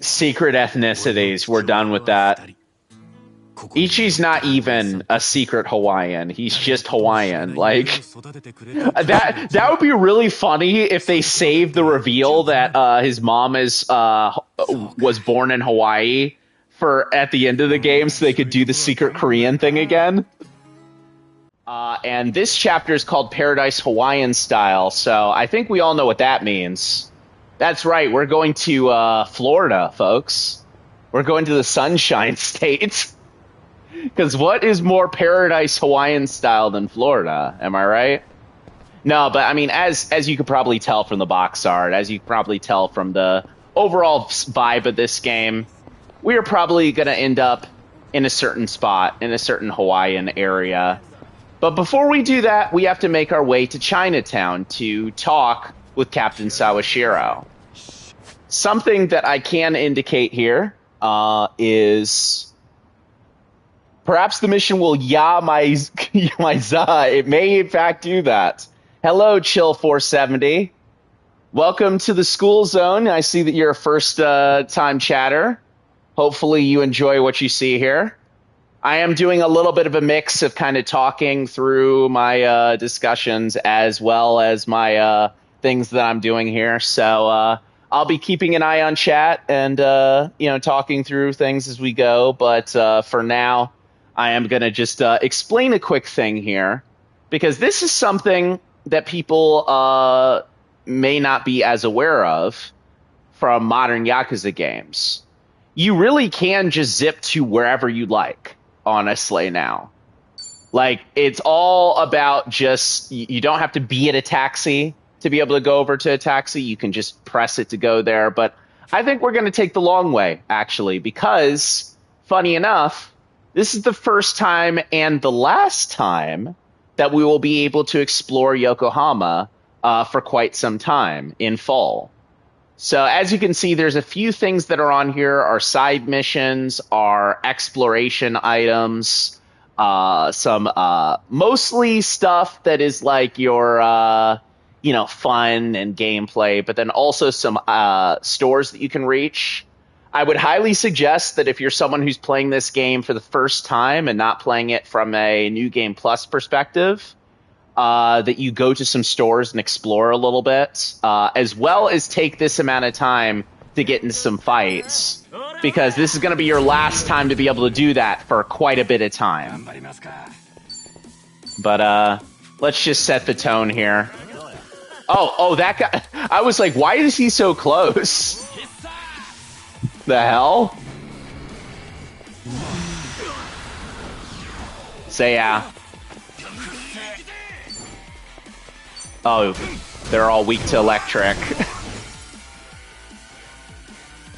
Secret ethnicities. We're done with that. Ichi's not even a secret Hawaiian. He's just Hawaiian. Like that would be really funny if they saved the reveal that his mom was born in Hawaii for at the end of the game so they could do the secret Korean thing again. And this chapter is called Paradise Hawaiian Style, so I think we all know what that means. That's right, we're going to Florida, folks. We're going to the Sunshine State. Because what is more Paradise Hawaiian style than Florida? Am I right? No, but I mean, as you could probably tell from the box art, as you could probably tell from the overall vibe of this game, we are probably going to end up in a certain spot, in a certain Hawaiian area. But before we do that, we have to make our way to Chinatown to talk with Captain Sawashiro. Something that I can indicate here is... perhaps the mission will my za. It may in fact do that. Hello, Chill 470. Welcome to the school zone. I see that you're a first time chatter. Hopefully you enjoy what you see here. I am doing a little bit of a mix of kind of talking through my discussions as well as my things that I'm doing here. So I'll be keeping an eye on chat and talking through things as we go. But for now, I am going to just explain a quick thing here, because this is something that people may not be as aware of from modern Yakuza games. You really can just zip to wherever you like, honestly, now. Like, it's all about just, you don't have to be at a taxi to be able to go over to a taxi. You can just press it to go there. But I think we're going to take the long way, actually, because, funny enough, this is the first time and the last time that we will be able to explore Yokohama for quite some time in full. So as you can see, there's a few things that are on here. Our side missions, our exploration items, some mostly stuff that is like your fun and gameplay, but then also some stores that you can reach. I would highly suggest that if you're someone who's playing this game for the first time and not playing it from a New Game Plus perspective, that you go to some stores and explore a little bit, as well as take this amount of time to get into some fights, because this is going to be your last time to be able to do that for quite a bit of time. But let's just set the tone here. Oh, that guy. I was like, why is he so close? The hell? So yeah. Oh, they're all weak to electric.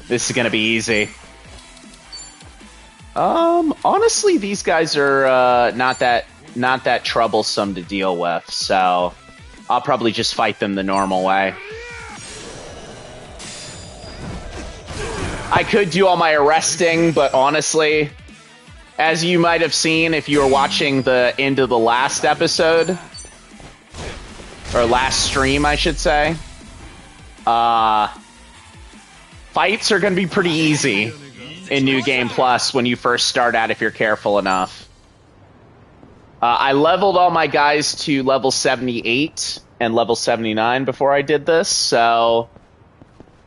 This is gonna be easy. Honestly, these guys are not that troublesome to deal with, so I'll probably just fight them the normal way. I could do all my arresting, but honestly, as you might have seen if you were watching the end of the last episode, or last stream, I should say, fights are going to be pretty easy in New Game Plus when you first start out if you're careful enough. I leveled all my guys to level 78 and level 79 before I did this, so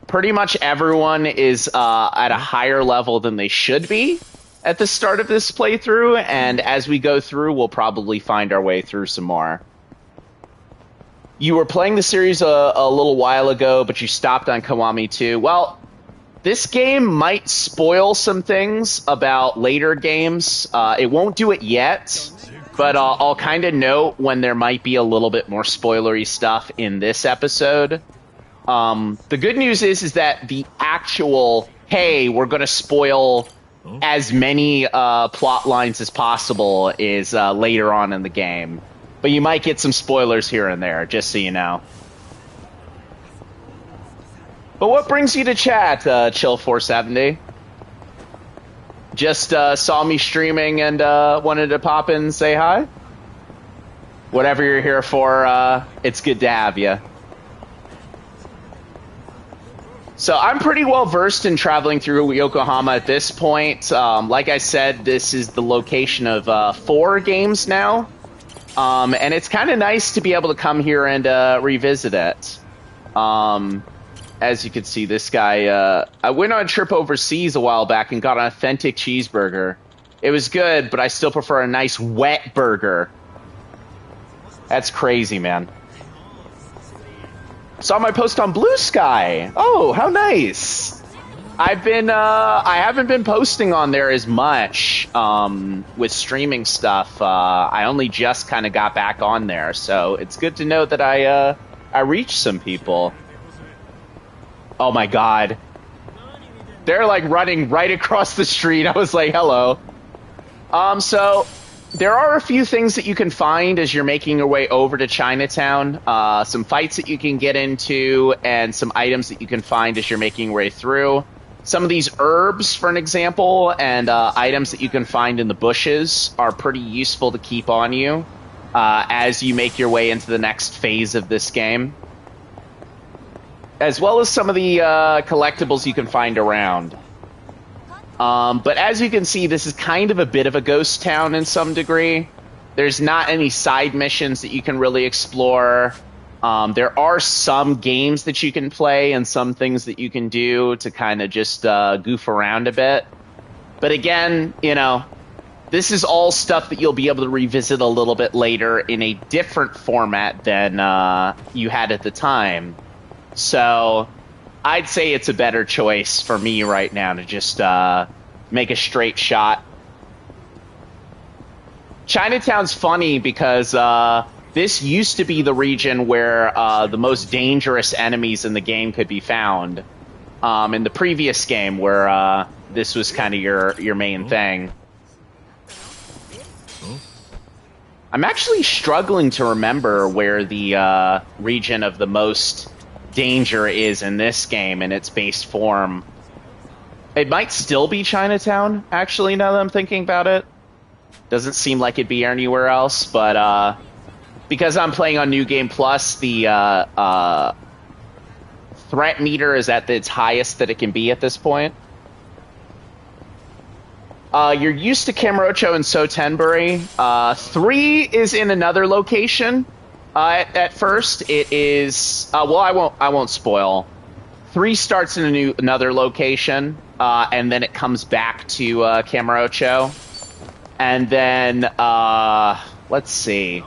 pretty much everyone is at a higher level than they should be at the start of this playthrough, and as we go through, we'll probably find our way through some more. You were playing the series a little while ago, but you stopped on Kiwami 2. Well, this game might spoil some things about later games. It won't do it yet, but I'll kind of note when there might be a little bit more spoilery stuff in this episode. The good news is that the actual, hey, we're going to spoil as many plot lines as possible is later on in the game. But you might get some spoilers here and there, just so you know. But what brings you to chat, Chill470? Just saw me streaming and wanted to pop in and say hi? Whatever you're here for, it's good to have you. So I'm pretty well versed in traveling through Yokohama at this point. Like I said, this is the location of 4 games now. And it's kind of nice to be able to come here and revisit it. As you can see, this guy, I went on a trip overseas a while back and got an authentic cheeseburger. It was good, but I still prefer a nice wet burger. That's crazy, man. Saw my post on Blue Sky. Oh, how nice. I haven't been posting on there as much with streaming stuff. I only just kind of got back on there, so it's good to know that I reached some people. Oh my god. They're like running right across the street. I was like, hello. So there are a few things that you can find as you're making your way over to Chinatown. Some fights that you can get into, and some items that you can find as you're making your way through. Some of these herbs, for an example, and items that you can find in the bushes are pretty useful to keep on you as you make your way into the next phase of this game. As well as some of the collectibles you can find around. But as you can see, this is kind of a bit of a ghost town in some degree. There's not any side missions that you can really explore. There are some games that you can play and some things that you can do to kind of just goof around a bit. But again, you know, this is all stuff that you'll be able to revisit a little bit later in a different format than you had at the time. So I'd say it's a better choice for me right now to just make a straight shot. Chinatown's funny because this used to be the region where the most dangerous enemies in the game could be found. In the previous game where this was kind of your main thing. I'm actually struggling to remember where the region of the most danger is in this game in its base form. It might still be Chinatown, actually, now that I'm thinking about it. Doesn't seem like it'd be anywhere else, but because I'm playing on New Game Plus, the threat meter is at its highest that it can be at this point. You're used to Kamurocho and Sotenburi. 3 is in another location. At first, it is well. I won't spoil. 3 starts in another location, and then it comes back to Kamurocho, and then let's see.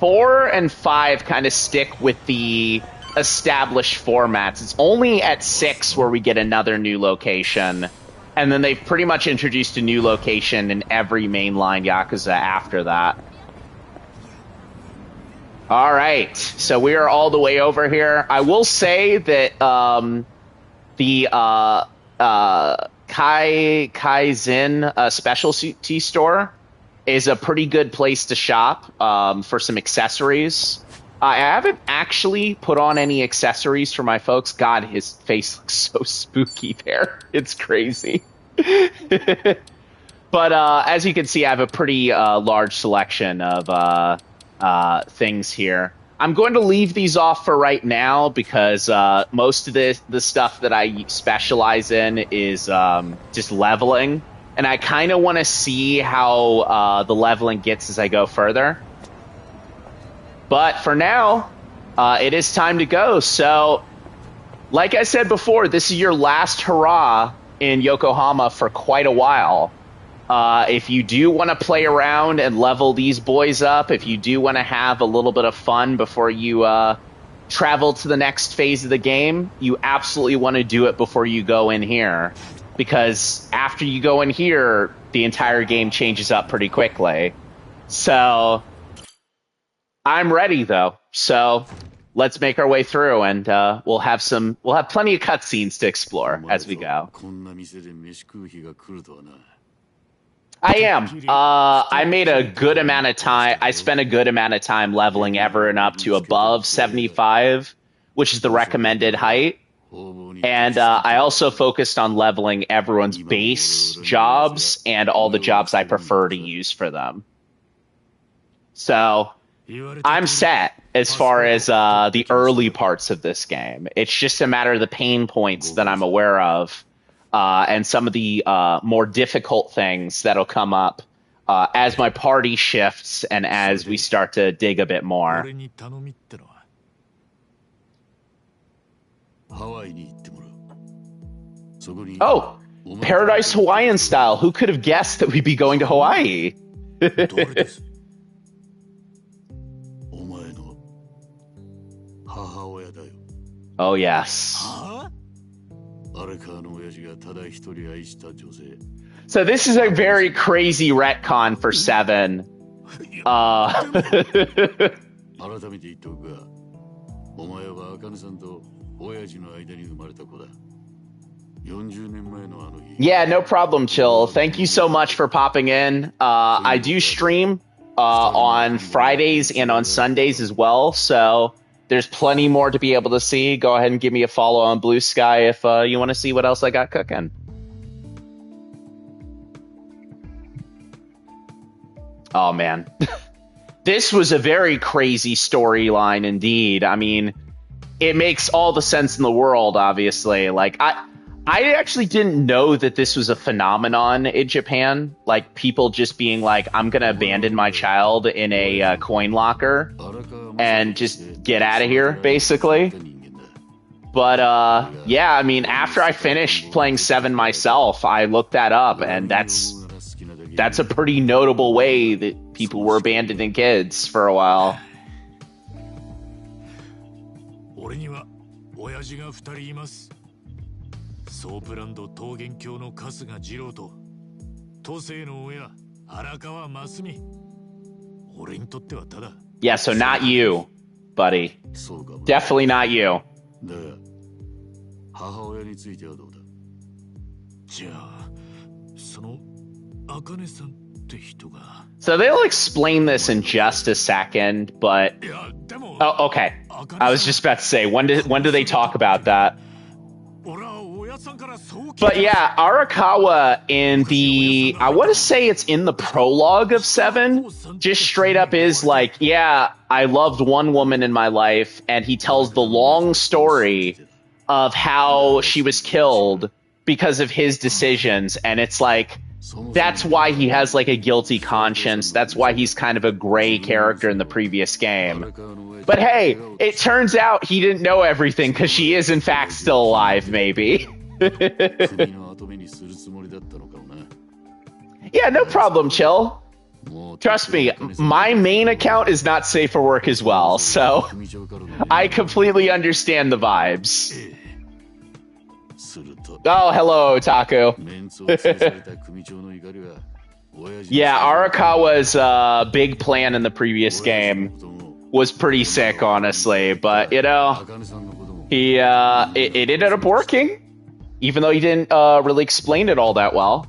4 and 5 kind of stick with the established formats. It's only at 6 where we get another new location, and then they've pretty much introduced a new location in every mainline Yakuza after that. All right, so we are all the way over here. I will say that the Kaizen specialty store is a pretty good place to shop for some accessories. I haven't actually put on any accessories for my folks. God, his face looks so spooky there. It's crazy. But as you can see, I have a pretty large selection of things here. I'm going to leave these off for right now because most of the stuff that I specialize in is just leveling, and I kind of want to see how the leveling gets as I go further. But for now, it is time to go. So, like I said before, this is your last hurrah in Yokohama for quite a while. If you do want to play around and level these boys up, if you do want to have a little bit of fun before you travel to the next phase of the game, you absolutely want to do it before you go in here. Because after you go in here, the entire game changes up pretty quickly. So, I'm ready though. So, let's make our way through, and we'll have plenty of cutscenes to explore as we go. I am. I made a good amount of time. I spent a good amount of time leveling everyone up to above 75, which is the recommended height. And I also focused on leveling everyone's base jobs and all the jobs I prefer to use for them. So, I'm set as far as the early parts of this game. It's just a matter of the pain points that I'm aware of, and some of the more difficult things that'll come up as my party shifts and as we start to dig a bit more. Oh, Paradise Hawaiian style. Who could have guessed that we'd be going to Hawaii? Oh, yes. So this is a very crazy retcon for 7. Yeah, no problem, Chill. Thank you so much for popping in. I do stream on Fridays and on Sundays as well, so there's plenty more to be able to see. Go ahead and give me a follow on Blue Sky if you want to see what else I got cooking. Oh, man. This was a very crazy storyline indeed. I mean, it makes all the sense in the world, obviously. Like, I actually didn't know that this was a phenomenon in Japan. Like, people just being like, I'm going to abandon my child in a coin locker and just get out of here, basically. But, yeah, I mean, after I finished playing 7 myself, I looked that up, and that's a pretty notable way that people were abandoning kids for a while. Yeah, so not you, buddy. Definitely not you. So they'll explain this in just a second, but... Oh, okay. I was just about to say, when do they talk about that? But yeah, Arakawa in the... I want to say it's in the prologue of 7, just straight up is like, yeah, I loved one woman in my life, and he tells the long story of how she was killed because of his decisions, and it's like... That's why he has like a guilty conscience. That's why he's kind of a gray character in the previous game. But hey, it turns out he didn't know everything because she is in fact still alive, maybe. Yeah, no problem, Chill. Trust me, my main account is not safe for work as well, so I completely understand the vibes. Oh, hello, Otaku. Yeah, Arakawa's big plan in the previous game was pretty sick, honestly. But, you know, it ended up working, even though he didn't really explain it all that well.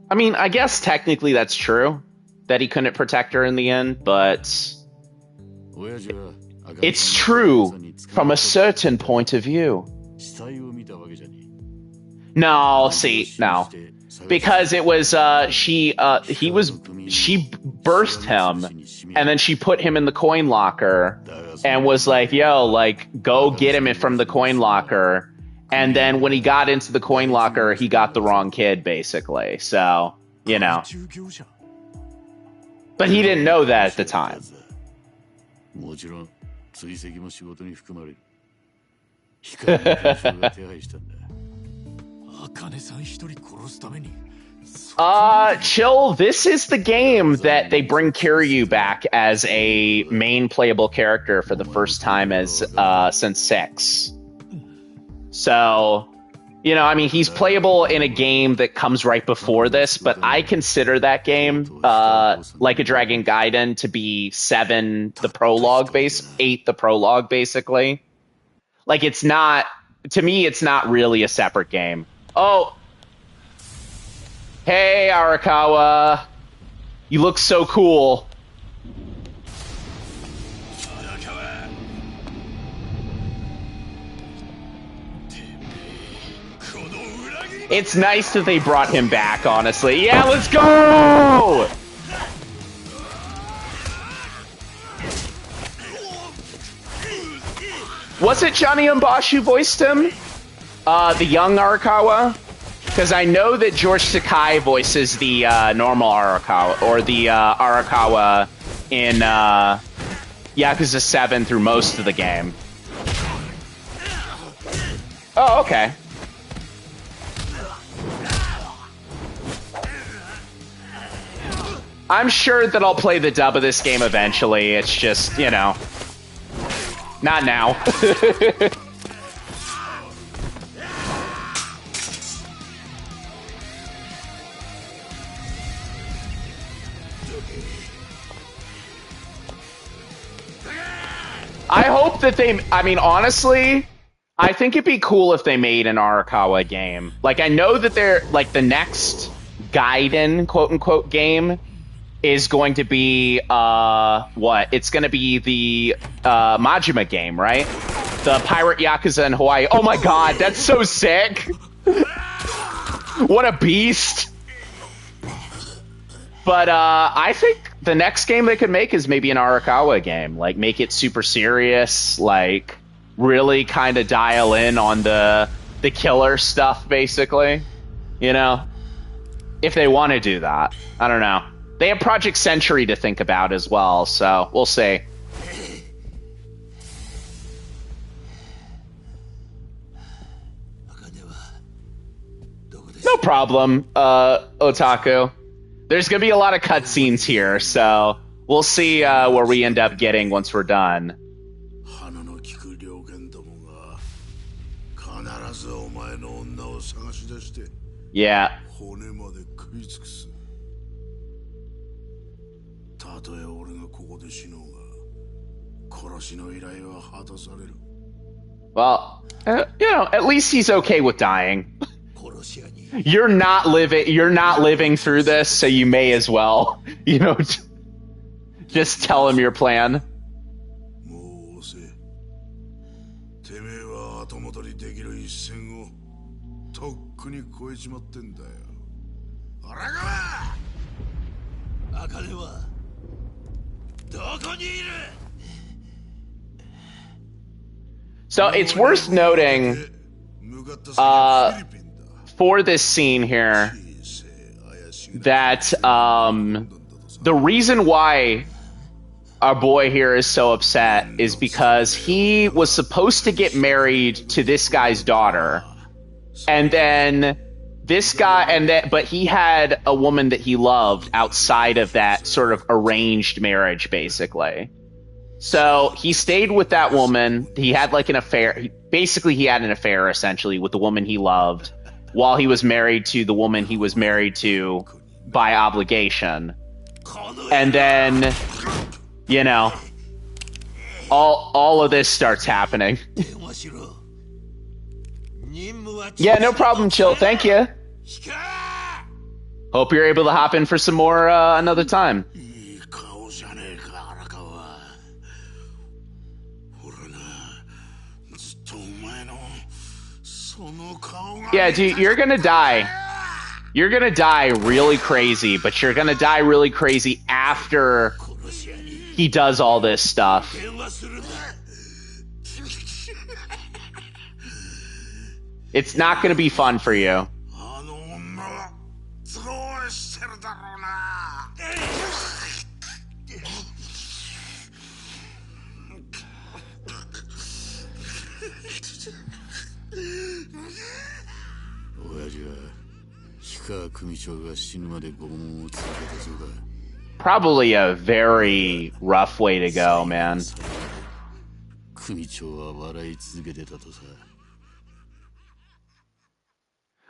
I mean, I guess technically that's true, that he couldn't protect her in the end, but... It's true from a certain point of view. No, see, no. Because it was, she birthed him, and then she put him in the coin locker, and was like, yo, like, go get him from the coin locker. And then when he got into the coin locker, he got the wrong kid, basically. So, you know. But he didn't know that at the time. Chill, this is the game that they bring Kiryu back as a main playable character for the first time as since 6. So, you know, I mean, he's playable in a game that comes right before this, but I consider that game, Like a Dragon Gaiden, to be 7, the prologue 8, the prologue, basically. Like, it's not, to me, it's not really a separate game. Oh! Hey, Arakawa! You look so cool. It's nice that they brought him back, honestly. Yeah, let's go! Was it Johnny Umbash who voiced him? The young Arakawa? Because I know that George Sakai voices the normal Arakawa, or the Arakawa in Yakuza 7 through most of the game. Oh, okay. I'm sure that I'll play the dub of this game eventually. It's just, you know, not now. I hope that they, I mean, honestly, I think it'd be cool if they made an Arakawa game. Like, I know that they're, like, the next Gaiden, quote-unquote, game is going to be, what? It's going to be the Majima game, right? The Pirate Yakuza in Hawaii. Oh my god, that's so sick! What a beast! But I think the next game they could make is maybe an Arakawa game. Like, make it super serious, like, really kind of dial in on the killer stuff, basically. You know? If they want to do that. I don't know. They have Project Century to think about as well, so we'll see. No problem, Otaku. There's gonna be a lot of cutscenes here, so we'll see where we end up getting once we're done. Yeah. Well, you know, at least he's okay with dying. You're not living through this, so you may as well, you know, just tell him your plan. So it's worth noting, for this scene here, that the reason why our boy here is so upset is because he was supposed to get married to this guy's daughter, and then this guy, but he had a woman that he loved outside of that sort of arranged marriage, basically. So he stayed with that woman. He had like an affair. Basically, he had an affair essentially with the woman he loved, while he was married to the woman he was married to by obligation. And then, you know, all of this starts happening. Yeah, no problem, Chill. Thank you. Hope you're able to hop in for some more another time. Yeah, dude, you're gonna die. You're gonna die really crazy, but you're gonna die really crazy after he does all this stuff. It's not gonna be fun for you. Probably a very rough way to go, man.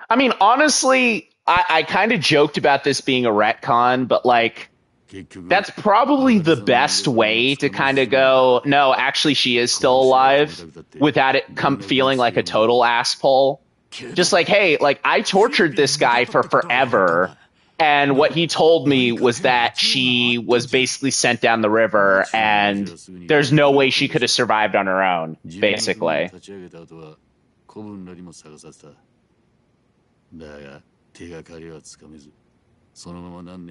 I mean, honestly, I kind of joked about this being a retcon, but like, that's probably the best way to kind of go, no, actually she is still alive, without it feeling like a total asshole. Just like, hey, like, I tortured this guy for forever, and what he told me was that she was basically sent down the river, and there's no way she could have survived on her own, basically.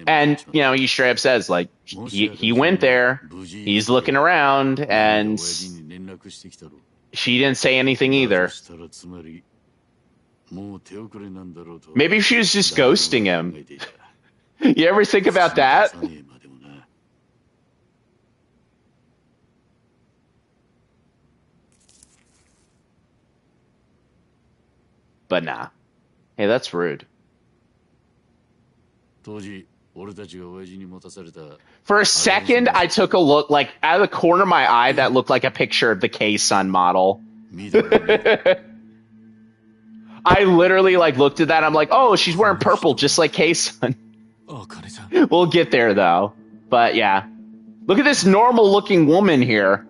And, you know, he straight up says, like, he went there, he's looking around, and she didn't say anything either. Maybe she was just ghosting him. You ever think about that? But nah. Hey, that's rude. For a second, I took a look, like, out of the corner of my eye, that looked like a picture of the K-Sun model. I literally, like, looked at that, I'm like, oh, she's wearing purple, just like K-Sun. We'll get there, though. But, yeah. Look at this normal-looking woman here.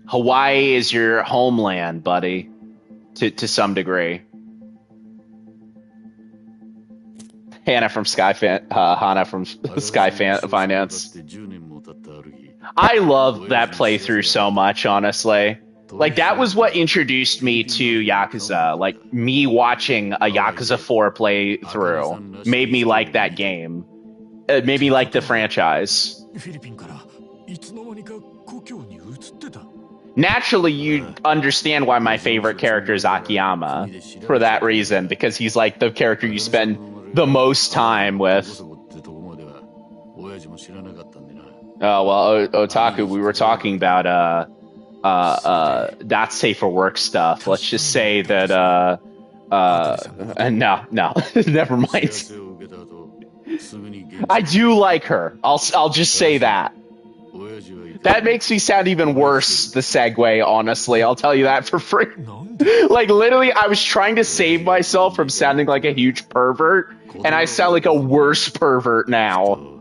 Hawaii is your homeland, buddy, to some degree. Hana from Hana from Sky Finance. I love that playthrough so much, honestly. Like, that was what introduced me to Yakuza. Like, me watching a Yakuza 4 playthrough made me like that game. It made me like the franchise. Naturally, you understand why my favorite character is Akiyama for that reason, because he's like the character you spend the most time with. Oh, well, Otaku, we were talking about not safe for work stuff. Let's just say that no, never mind. I do like her. I'll just say that. That makes me sound even worse, the segue, honestly. I'll tell you that for free. Like, literally, I was trying to save myself from sounding like a huge pervert, and I sound like a worse pervert now.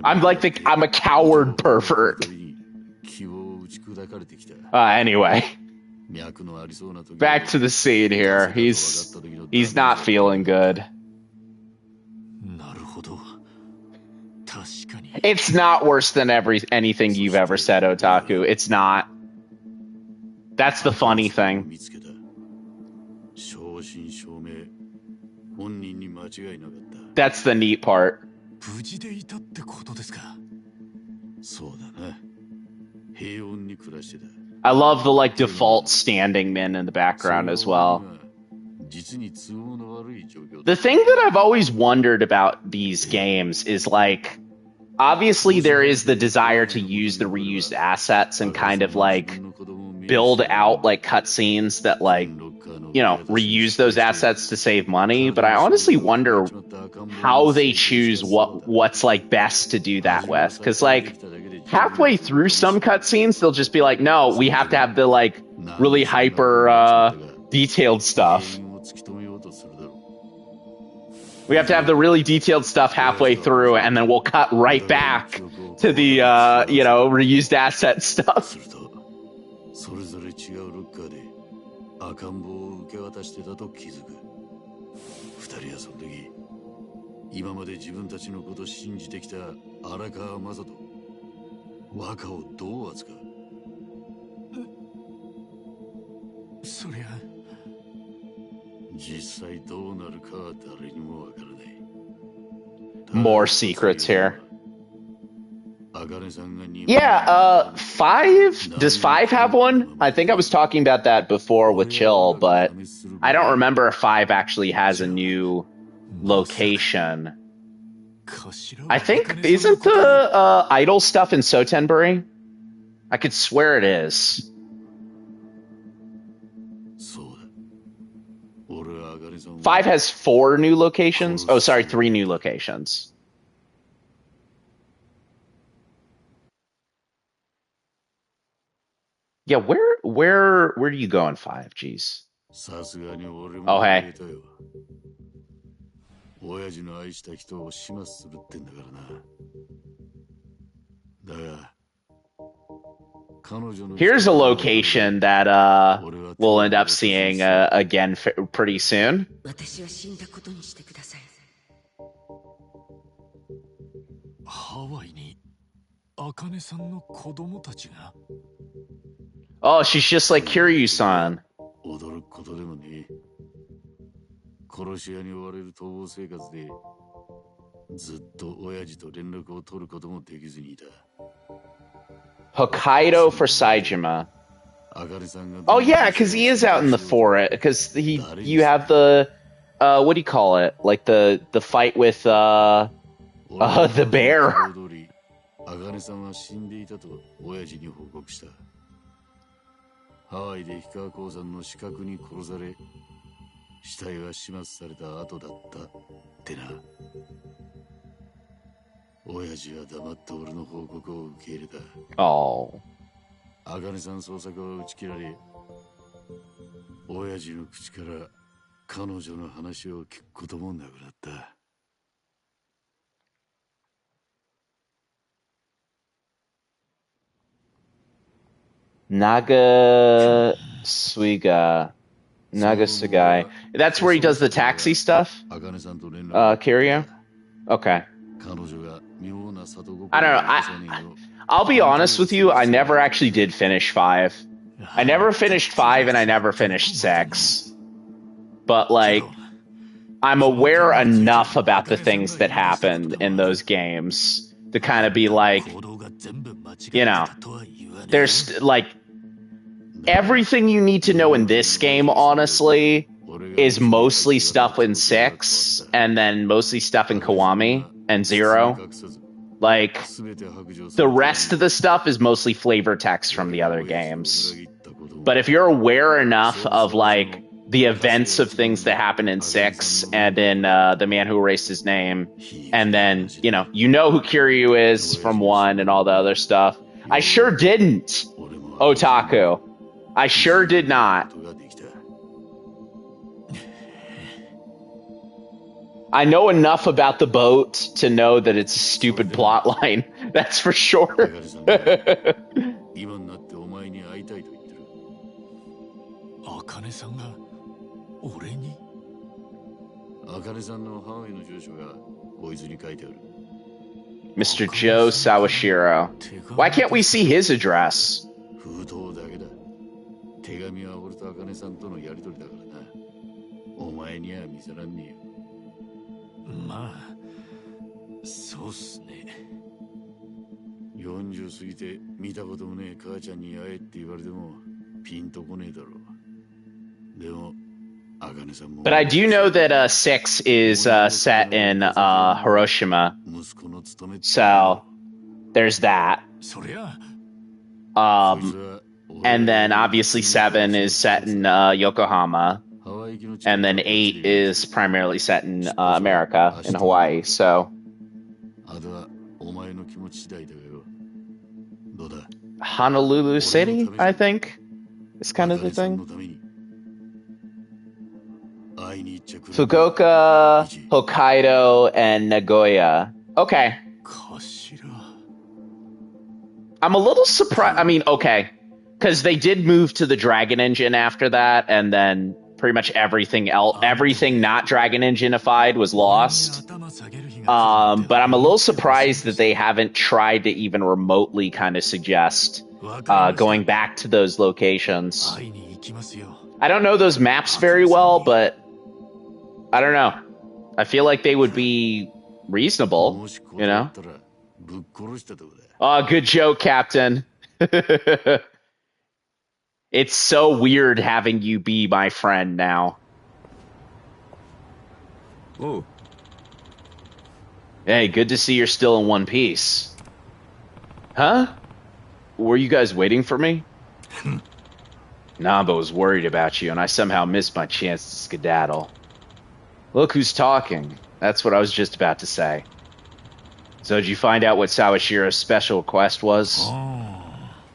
I'm a coward pervert. Anyway. Back to the scene here. He's not feeling good. It's not worse than anything you've ever said, Otaku. It's not. That's the funny thing. That's the neat part. I love the, like, default standing men in the background as well. The thing that I've always wondered about these games is, like, obviously there is the desire to use the reused assets and kind of, like, build out, like, cutscenes that, like, you know, reuse those assets to save money, but I honestly wonder how they choose what's, like, best to do that with, because, like, halfway through some cutscenes, they'll just be like, no, we have to have the, like, really hyper detailed stuff. We have to have the really detailed stuff halfway through, and then we'll cut right back to the, you know, reused asset stuff. More secrets here. Yeah, 5? Does 5 have one? I think I was talking about that before with Chill, but I don't remember if 5 actually has a new location. I think, isn't the idol stuff in Sotenburi? I could swear it is. Five has 4 new locations. Oh, sorry, 3 new locations. Yeah, where do you go in 5? Jeez. Oh, hey. Here's a location that we'll end up seeing again pretty soon. Oh, she's just like Kiryu-san. 驚くことでもねえ。殺し屋に追われる逃亡生活でずっと親父と連絡を取ることもできずにいた。Hokkaido for Saejima. Oh yeah, because he is out in the forest. Because you have the what do you call it? Like the fight with the bear. 茜さんは死んでいたと親父に報告した。ハワイで氷川鉱山の死角に殺され、死体は始末された後だったってな。親父は黙って俺の報告を受け入れた。茜さん捜索は打ち切られ、親父の口から彼女の話を聞くこともなくなった。Nagasuga. That's where he does the taxi stuff? Kiryu? Okay. I don't know. I'll be honest with you, I never actually did finish 5. I never finished 5 and I never finished 6. But, like, I'm aware enough about the things that happened in those games to kind of be like, you know, there's, like, everything you need to know in this game, honestly, is mostly stuff in 6, and then mostly stuff in Kiwami and 0. Like, the rest of the stuff is mostly flavor text from the other games. But if you're aware enough of, like, the events of things that happen in 6 and in The Man Who Erased His Name, and then, you know who Kiryu is from 1 and all the other stuff. I sure didn't, Otaku. I sure did not. I know enough about the boat to know that it's a stupid plotline. That's for sure. Mr. Joe Sawashiro. Why can't we see his address? 手紙は俺と茜さんとのやりとりだからな。お前には見せらんねえよ。まあ、そうっすね。40過ぎて見たこともねえ母ちゃんに会えって言われてもピンとこねえだろう。でも、茜さんも。But I do know that 6 is set in Hiroshima. So, there's that. And then obviously 7 is set in Yokohama, and then 8 is primarily set in America, in Hawaii, so... Honolulu City, I think, is kind of the thing. Fukuoka, Hokkaido, and Nagoya. Okay. I'm a little surprised, I mean, okay. Because they did move to the Dragon Engine after that, and then pretty much everything else, everything not Dragon Engine-ified was lost. But I'm a little surprised that they haven't tried to even remotely kind of suggest going back to those locations. I don't know those maps very well, but I don't know. I feel like they would be reasonable, you know? Oh, good joke, Captain. It's so weird having you be my friend now. Oh. Hey, good to see you're still in one piece. Huh? Were you guys waiting for me? Namba was worried about you, and I somehow missed my chance to skedaddle. Look who's talking. That's what I was just about to say. So did you find out what Sawashiro's special request was? Oh.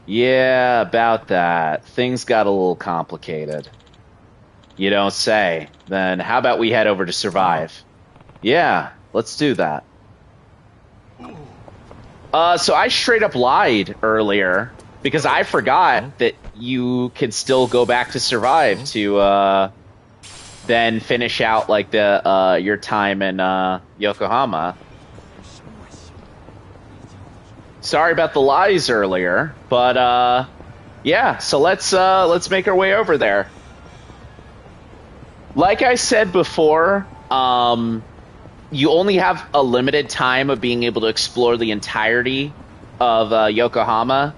Yeah, about that. Things got a little complicated. You don't say. Then how about we head over to Survive? Yeah, let's do that. So I straight up lied earlier because I forgot that you can still go back to Survive to then finish out like the your time in Yokohama. Sorry about the lies earlier, but yeah. So let's make our way over there. Like I said before, you only have a limited time of being able to explore the entirety of Yokohama,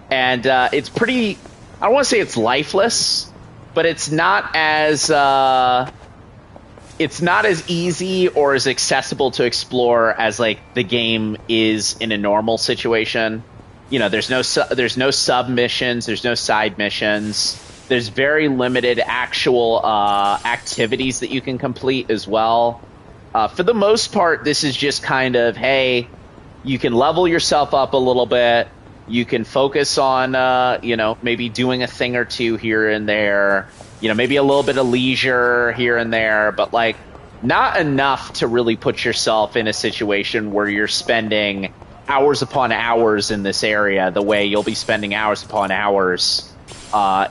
and it's pretty. I don't want to say it's lifeless, but it's not as easy or as accessible to explore as like the game is in a normal situation. You know, there's no sub missions, there's no side missions. There's very limited actual activities that you can complete as well. For the most part, this is just kind of, hey, you can level yourself up a little bit. You can focus on, you know, maybe doing a thing or two here and there. You know, maybe a little bit of leisure here and there, but like not enough to really put yourself in a situation where you're spending hours upon hours in this area the way you'll be spending hours upon hours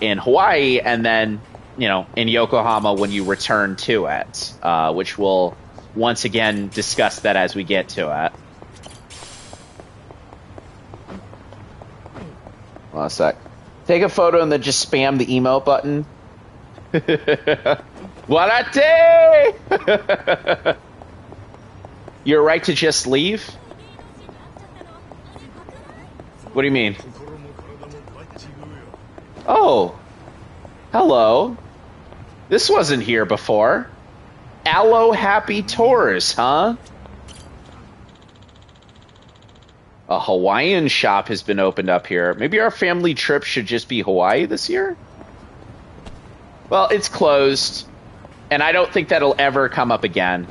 in Hawaii, and then, you know, in Yokohama when you return to it, which we'll once again discuss that as we get to it. Hold on a sec. Take a photo and then just spam the emote button. Warate! You're right to just leave? What do you mean? Oh. Hello. This wasn't here before. Aloe Happy Tours, huh? A Hawaiian shop has been opened up here. Maybe our family trip should just be Hawaii this year? Well, it's closed, and I don't think that'll ever come up again.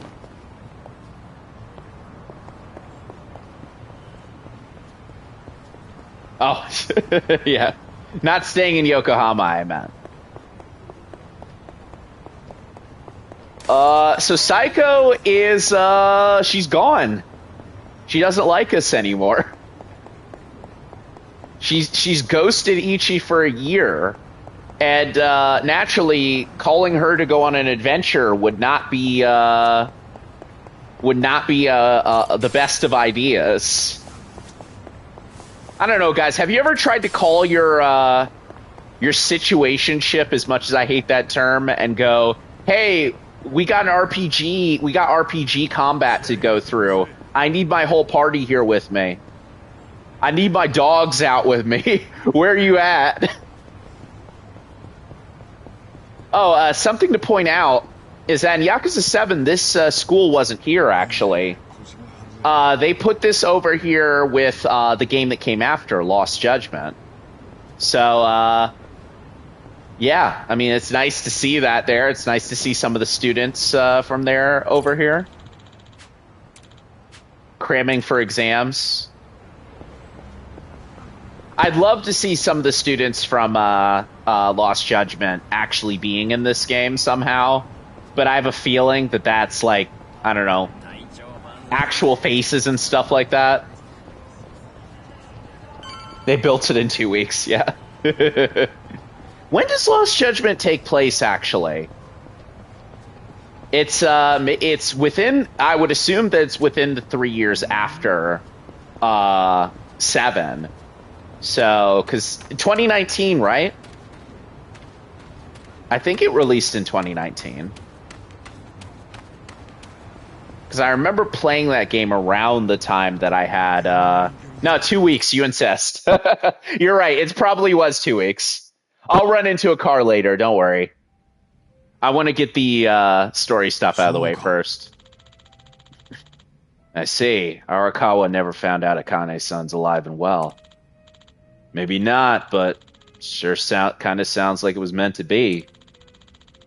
Oh, yeah. Not staying in Yokohama, I meant. So Psycho is, she's gone. She doesn't like us anymore. She's ghosted Ichi for a year. And naturally, calling her to go on an adventure would not be the best of ideas. I don't know, guys. Have you ever tried to call your situationship, as much as I hate that term, and go, "Hey, we got an RPG. We got RPG combat to go through. I need my whole party here with me. I need my dogs out with me. Where are you at?" Oh, something to point out is that in Yakuza 7, this school wasn't here, actually. They put this over here with the game that came after, Lost Judgment. So, yeah, I mean, it's nice to see that there. It's nice to see some of the students from there over here. Cramming for exams. I'd love to see some of the students from Lost Judgment actually being in this game somehow, but I have a feeling that that's like, I don't know, actual faces and stuff like that. They built it in 2 weeks, yeah. When does Lost Judgment take place, actually? It's within, I would assume that it's within the 3 years after 7. So, because 2019, right? I think it released in 2019. Because I remember playing that game around the time that I had... no, 2 weeks, you insist. You're right, it probably was 2 weeks. I'll run into a car later, don't worry. I want to get the story stuff out of the way first. I see. Arakawa never found out Akane-san's alive and well. Maybe not, but sure kind of sounds like it was meant to be.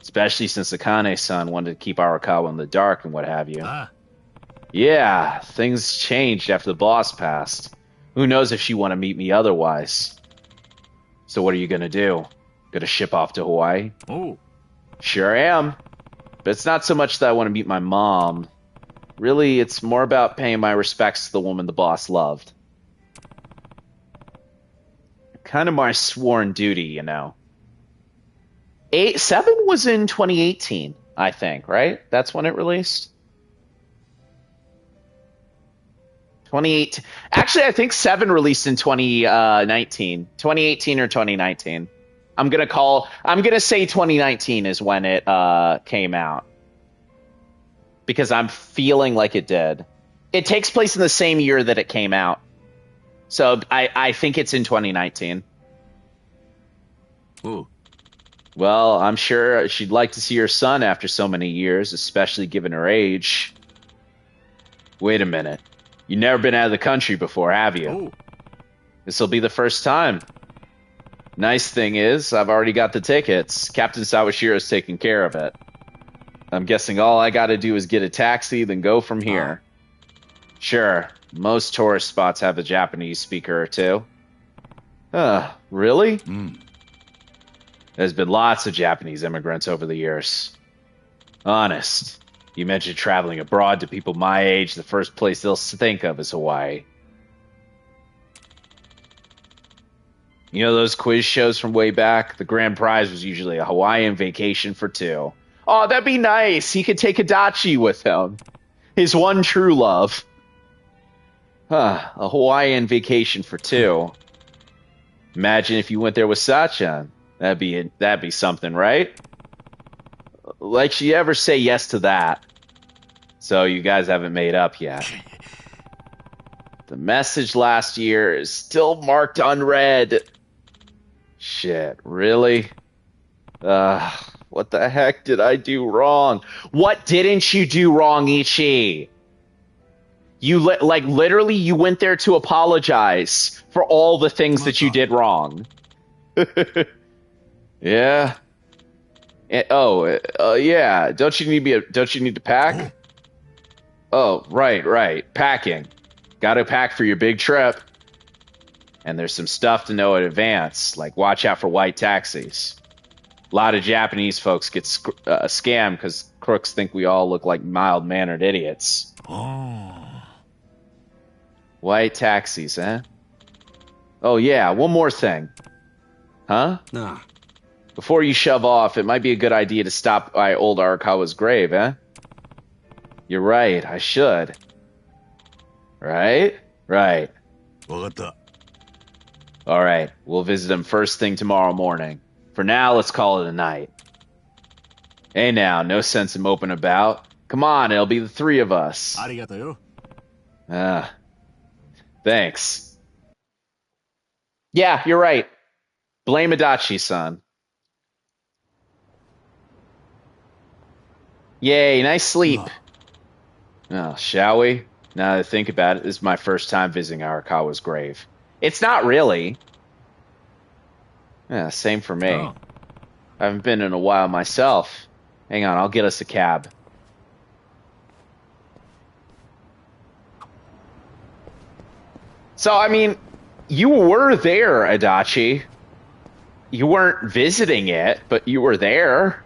Especially since Akane-san wanted to keep Arakawa in the dark and what have you. Yeah, things changed after the boss passed. Who knows if she want to meet me otherwise. So what are you gonna do? Gonna ship off to Hawaii? Oh. Sure am. But it's not so much that I want to meet my mom. Really, it's more about paying my respects to the woman the boss loved. Kind of my sworn duty, you know. 7 was in 2018, I think, right? That's when it released? 2018. Actually, I think 7 released in 2019. 2018 or 2019. I'm gonna say 2019 is when it came out. Because I'm feeling like it did. It takes place in the same year that it came out. So I think it's in 2019. Ooh. Well, I'm sure she'd like to see her son after so many years, especially given her age. Wait a minute. You've never been out of the country before, have you? Oh. This'll be the first time. Nice thing is, I've already got the tickets. Captain Sawashiro's taking care of it. I'm guessing all I gotta do is get a taxi, then go from here. Sure, most tourist spots have a Japanese speaker or two. Really? There's been lots of Japanese immigrants over the years. Honest. You mentioned traveling abroad to people my age, the first place they'll think of is Hawaii. You know those quiz shows from way back? The grand prize was usually a Hawaiian vacation for 2. Oh, that'd be nice. He could take Adachi with him. His one true love. A Hawaiian vacation for 2. Imagine if you went there with Sachan. That'd be something, right? Like she ever say yes to that? So you guys haven't made up yet. The message last year is still marked unread. Shit, really? What the heck did I do wrong? What didn't you do wrong, Ichi? You literally you went there to apologize for all the things that you did wrong. Yeah. Yeah. Don't you need to pack? Oh, right. Packing. Got to pack for your big trip. And there's some stuff to know in advance, like watch out for white taxis. A lot of Japanese folks get scammed because crooks think we all look like mild-mannered idiots. White taxis, eh? Oh yeah, one more thing. Huh? Nah. Before you shove off, it might be a good idea to stop by old Arakawa's grave, eh? You're right, I should. Right? Right. Alright, we'll visit him first thing tomorrow morning. For now, let's call it a night. Hey now, no sense in moping about. Come on, it'll be the 3 of us. Thanks. Yeah, you're right. Blame Adachi-san. Yay, nice sleep. Oh, shall we? Now that I think about it, this is my first time visiting Arakawa's grave. It's not really. Yeah, same for me. I haven't been in a while myself. Hang on, I'll get us a cab. So, I mean, you were there, Adachi. You weren't visiting it, but you were there.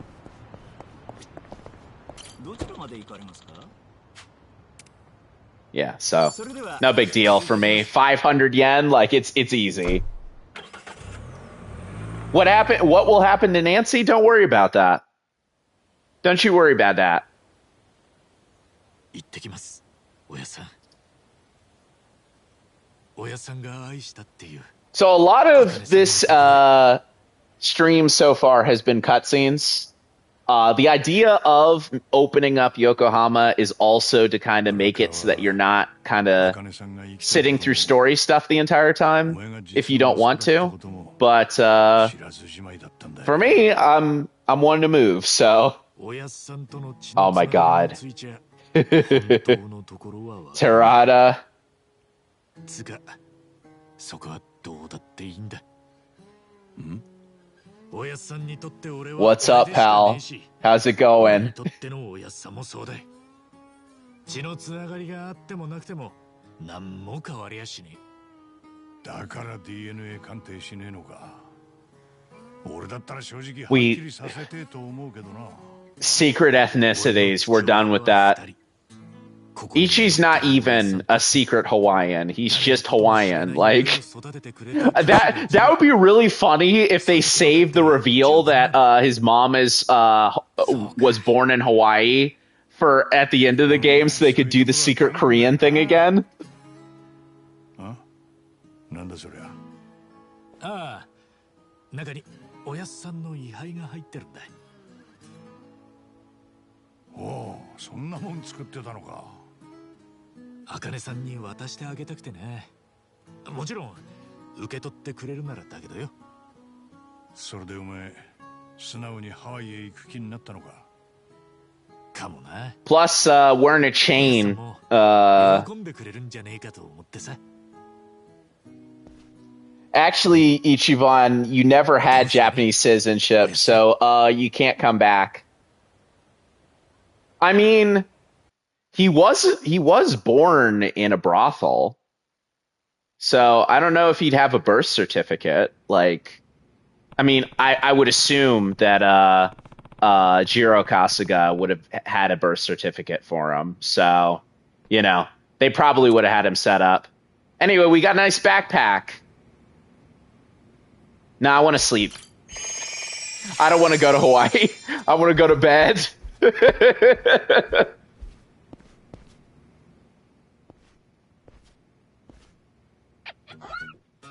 Yeah, so no big deal for me. 500 yen, like it's easy. What happened? What will happen to Nancy? Don't worry about that. Don't you worry about that. So a lot of this stream so far has been cutscenes. The idea of opening up Yokohama is also to kind of make it so that you're not kind of sitting through story stuff the entire time if you don't want to. But for me, I'm wanting to move, so. Oh my god. Terada. What's up, pal? How's it going? We secret ethnicities, we're done with that. Ichi's not even a secret Hawaiian. He's just Hawaiian. Like that would be really funny if they saved the reveal that his mom was born in Hawaii for at the end of the game so they could do the secret Korean thing again. なんだそりゃ。ああ、中におやっさんの位牌が入ってるんだ。おお、そんなもん作ってたのか。茜さんに渡してあげたくてね。もちろん受け取ってくれるならだけどよ。それでお前素直にハワイへ行く気になったのか。かもな。 Plus, wearing a chain. 喜んでくれるんじゃねえかと思ってさ。Actually, Ichiban, you never had Japanese citizenship, so you can't come back. I mean, he was born in a brothel, so I don't know if he'd have a birth certificate. Like, I mean, I would assume that Jiro Kasuga would have had a birth certificate for him, so you know they probably would have had him set up. Anyway, we got a nice backpack. Nah, I want to sleep. I don't want to go to Hawaii. I want to go to bed.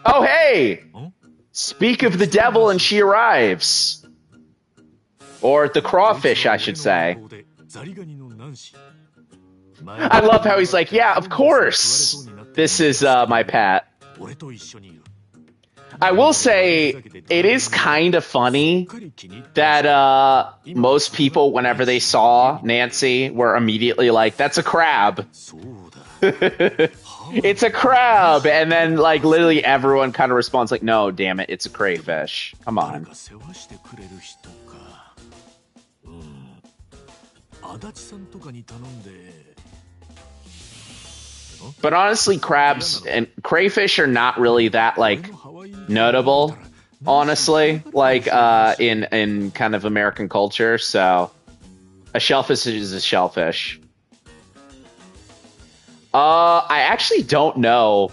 Oh, hey! Speak of the devil and she arrives. Or the crawfish, I should say. I love how he's like, yeah, of course. This is my pet. I will say, it is kind of funny that most people, whenever they saw Nancy, were immediately like, that's a crab. It's a crab! And then, like, literally everyone kind of responds like, no, damn it, it's a crayfish. Come on. But honestly, crabs and crayfish are not really that, like, notable, honestly, like, in kind of American culture, so a shellfish is a shellfish. I actually don't know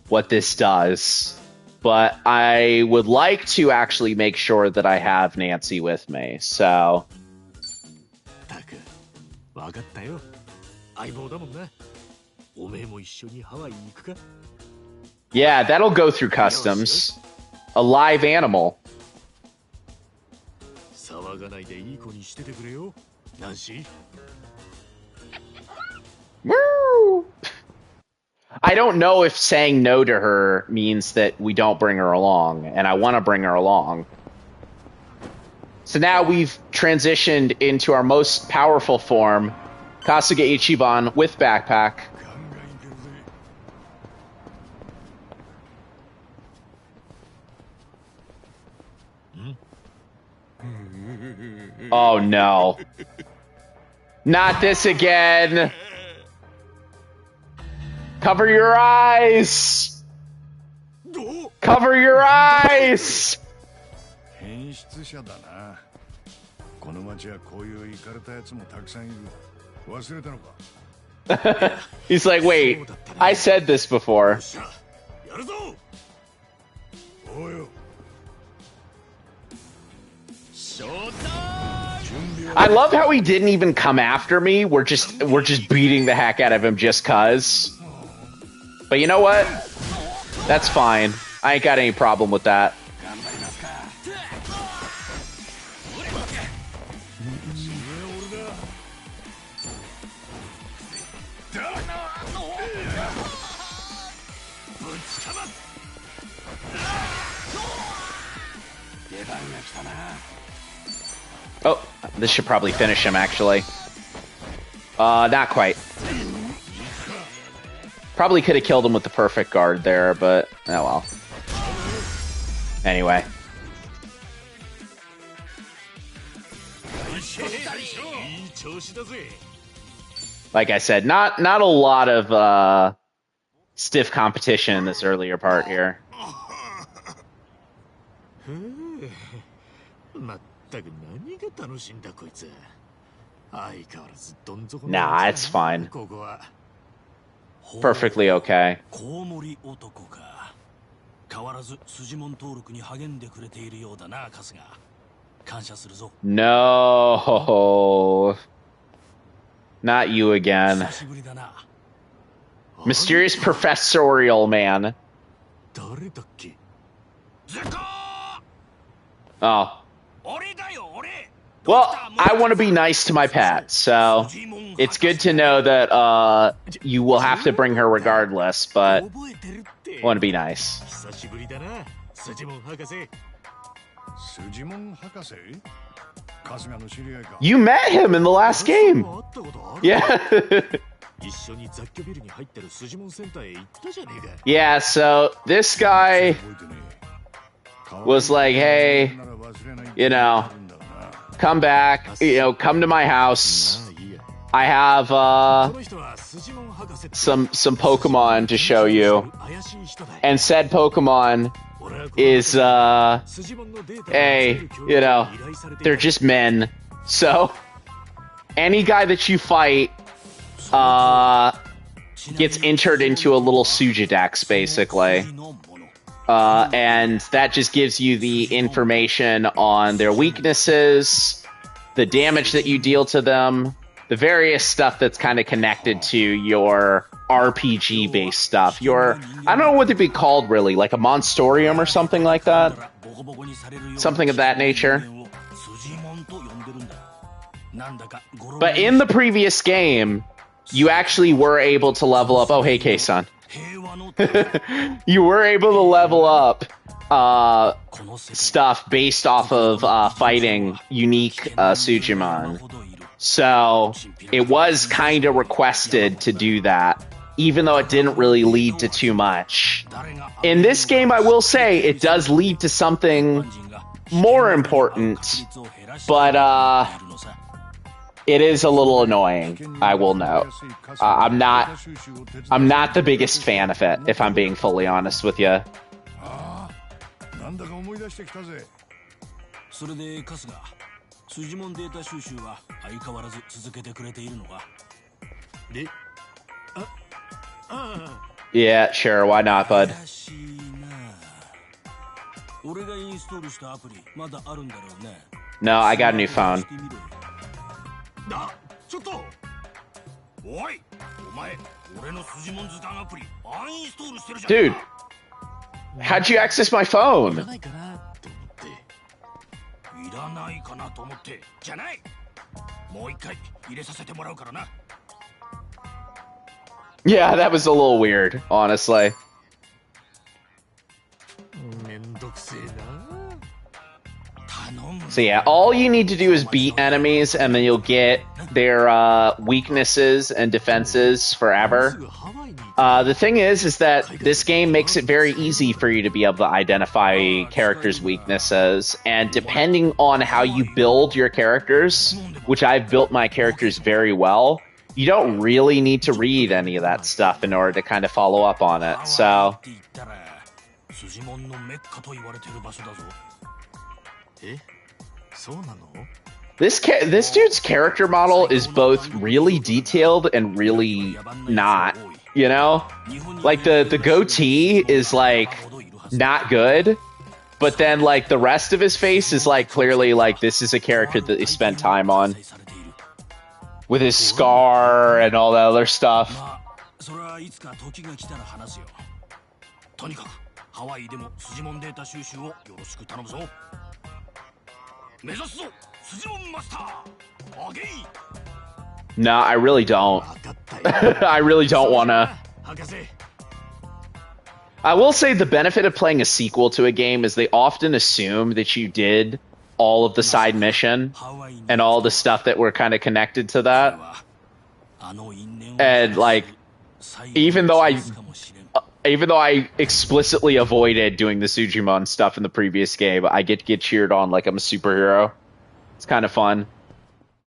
what this does, but I would like to actually make sure that I have Nancy with me, so... Yeah, that'll go through customs. A live animal. Woo! I don't know if saying no to her means that we don't bring her along, and I want to bring her along. So now we've transitioned into our most powerful form, Kasuga Ichiban with backpack. Oh no. Not this again. Cover your eyes. Cover your eyes. He's like, wait, I said this before. I love how he didn't even come after me. We're just beating the heck out of him just cuz. But you know what? That's fine. I ain't got any problem with that. Oh, this should probably finish him, actually. Not quite. Probably could have killed him with the perfect guard there, but oh well. Anyway. Like I said, not a lot of stiff competition in this earlier part here. Nah, it's fine. Perfectly okay. No. Not you again. Mysterious professorial man. 誰だっけ？ Oh. Well, I want to be nice to my pet, so it's good to know that you will have to bring her regardless, but I want to be nice. You met him in the last game. Yeah. Yeah, so this guy was like, hey, you know, come back, you know, come to my house. I have some Pokemon to show you. And said Pokemon is hey, you know, they're just men. So any guy that you fight gets entered into a little Sujidex, basically. And that just gives you the information on their weaknesses, the damage that you deal to them, the various stuff that's kind of connected to your RPG-based stuff. Your, I don't know what they'd be called, really, like a Monstorium or something like that? Something of that nature. But in the previous game, you actually were able to level up... Oh, hey, K-san. You were able to level up stuff based off of fighting unique Sujimon. So it was kind of requested to do that, even though it didn't really lead to too much. In this game, I will say, it does lead to something more important, but it is a little annoying, I will note. I'm not the biggest fan of it, if I'm being fully honest with you. Yeah, sure, why not, bud? No, I got a new phone. Dude, how'd you access my phone? Yeah, that was a little weird, honestly. So yeah, all you need to do is beat enemies, and then you'll get their weaknesses and defenses forever. The thing is that this game makes it very easy for you to be able to identify characters' weaknesses, and depending on how you build your characters, which I've built my characters very well, you don't really need to read any of that stuff in order to kind of follow up on it, so... This dude's character model is both really detailed and really not, you know? Like, the goatee is, like, not good, but then, like, the rest of his face is, like, clearly, like, this is a character that they spent time on. With his scar and all that other stuff. No, I really don't. I really don't want to. I will say the benefit of playing a sequel to a game is they often assume that you did all of the side mission and all the stuff that were kind of connected to that. And like, even though I explicitly avoided doing the Sujimon stuff in the previous game, I get cheered on like I'm a superhero. It's kind of fun.